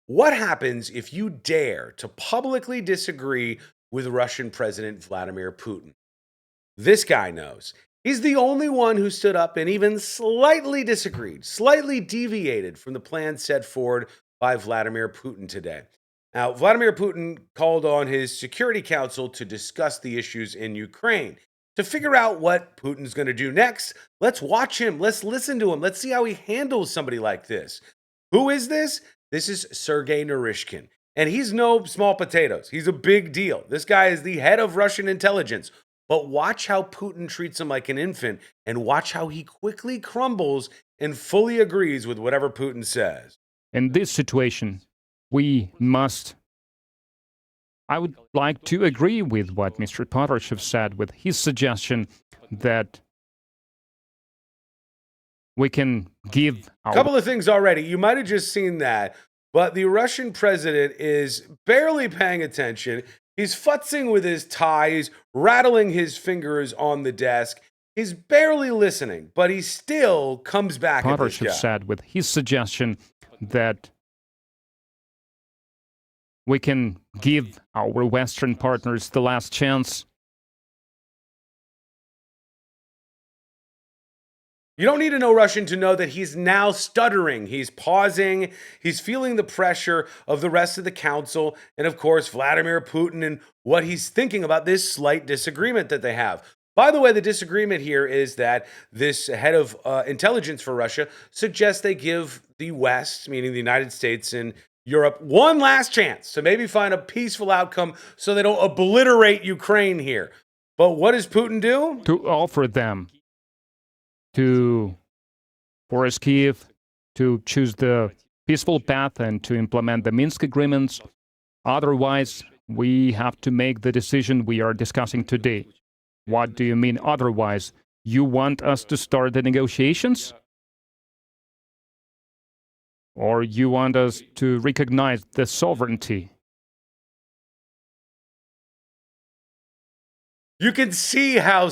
What happens if you dare to publicly disagree with Russian President Vladimir Putin? This guy knows. He's the only one who stood up and even slightly disagreed, slightly deviated from the plan set forward by Vladimir Putin today. Now, Vladimir Putin called on his Security Council to discuss the issues in Ukraine. To figure out what Putin's going to do next, let's watch him. Let's listen to him. Let's see how he handles somebody like this. Who is this? This is Sergei Naryshkin. And he's no small potatoes. He's a big deal. This guy is the head of Russian intelligence. But watch how Putin treats him like an infant, and watch how he quickly crumbles and fully agrees with whatever Putin says. In this situation, I would like to agree with what Mr. Patrushev said with his suggestion that we can give a couple of things already. You might have just seen that, but the Russian president is barely paying attention. He's futzing with his tie. He's rattling his fingers on the desk. He's barely listening, but he still comes back at this guy. Patrushev said with his suggestion that we can give our Western partners the last chance. You don't need to know Russian to know that he's now stuttering. He's pausing. He's feeling the pressure of the rest of the council. And of course, Vladimir Putin and what he's thinking about this slight disagreement that they have. By the way, the disagreement here is that this head of intelligence for Russia suggests they give the West, meaning the United States and Europe, one last chance to maybe find a peaceful outcome so they don't obliterate Ukraine here. But what does Putin do? To offer them to force Kiev to choose the peaceful path and to implement the Minsk agreements. Otherwise, we have to make the decision we are discussing today. What do you mean otherwise? You want us to start the negotiations? Or you want us to recognize the sovereignty? You can see how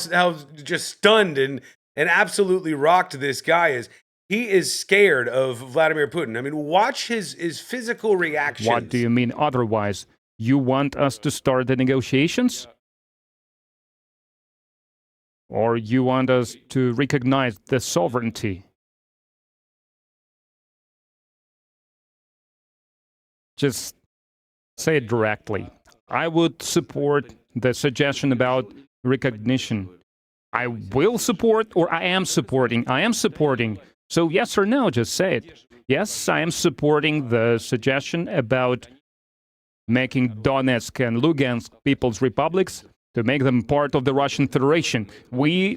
just stunned and absolutely rocked this guy is. He is scared of Vladimir Putin. I mean, watch his physical reactions. What do you mean otherwise? You want us to start the negotiations? Or you want us to recognize the sovereignty? Just say it directly. I would support the suggestion about recognition. I will support, or I am supporting. I am supporting. So yes or no, just say it. Yes, I am supporting the suggestion about making Donetsk and Lugansk People's Republics, to make them part of the Russian Federation.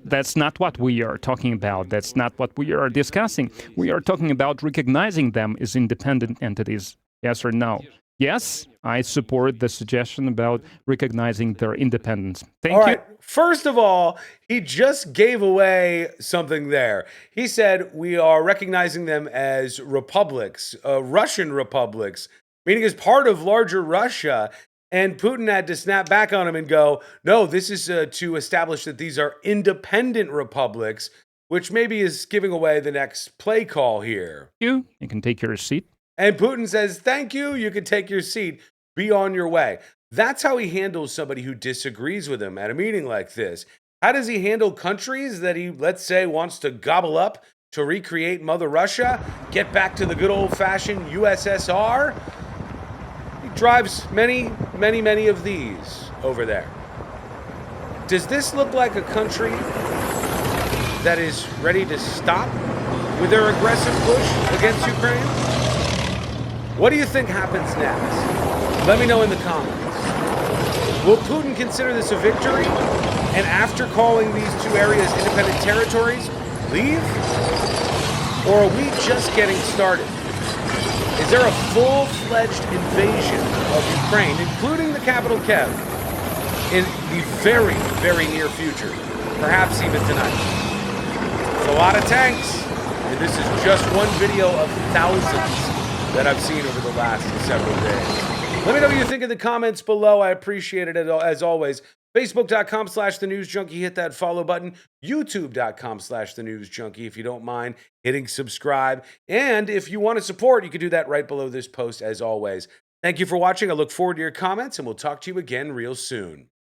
That's not what we are talking about. That's not what we are discussing. We are talking about recognizing them as independent entities. Yes or no? Yes, I support the suggestion about recognizing their independence. Thank you. All right. First of all, he just gave away something there. He said we are recognizing them as republics, Russian republics, meaning as part of larger Russia. And Putin had to snap back on him and go, no, this is to establish that these are independent republics, which maybe is giving away the next play call here. You can take your seat. And Putin says, thank you, you can take your seat, be on your way. That's how he handles somebody who disagrees with him at a meeting like this. How does he handle countries that he, let's say, wants to gobble up to recreate Mother Russia, get back to the good old-fashioned USSR? He drives many of these over there. Does this look like a country that is ready to stop with their aggressive push against Ukraine? What do you think happens next? Let me know in the comments. Will Putin consider this a victory? And after calling these two areas independent territories, leave? Or are we just getting started? Is there a full-fledged invasion of Ukraine, including the capital Kiev, in the very near future? Perhaps even tonight. It's a lot of tanks, and this is just one video of thousands that I've seen over the last several days. Let me know what you think in the comments below. I appreciate it as always. Facebook.com/The News Junkie. Hit that follow button. YouTube.com/The News Junkie. If you don't mind hitting subscribe. And if you want to support, you can do that right below this post as always. Thank you for watching. I look forward to your comments, and we'll talk to you again real soon.